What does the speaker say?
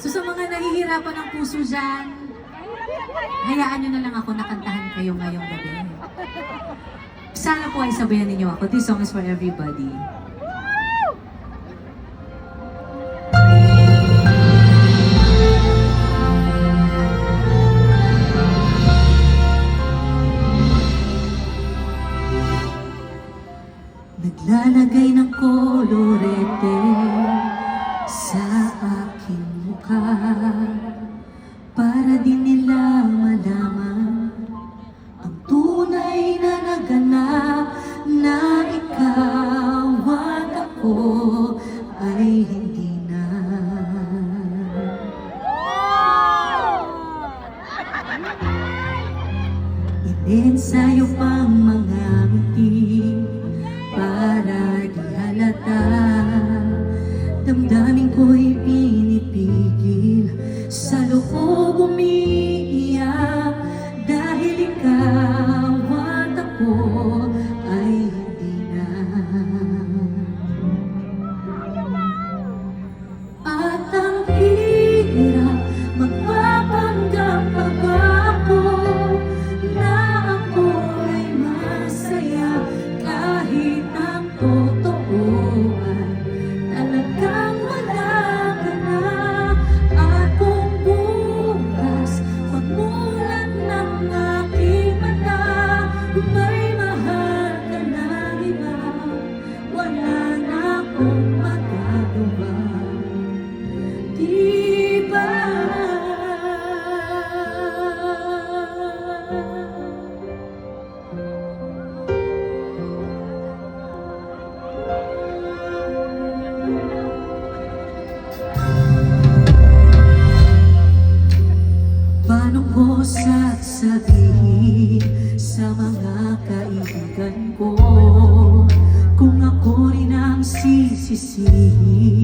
So sa mga nahihirapan ng puso dyan, hayaan nyo na lang ako nakantahan kayo ngayong gabi. Sana po ay sabayan ninyo ako. This song is for everybody. Naglalagay ng kolorete sa aking mukha para di nila malaman ang tunay na naganap na ikaw at ako ay hindi na. Inensayo pang mga ngiti para di halata, damdamin ko'y pinipigil, sa loob umiiyak, dahil ikaw at ako ay hindi na. At ang hirap, magpapanggap pa ba ako na ako ay masaya kahit ang totoo ay talagang wala ka na. At kung bukas magmulat ng aking mata, may mahal ka na iba, wala na akong magagawa. Di ba? Paano ko sasabihin sa mga kaibigan ko kung ako rin ang sisisihin?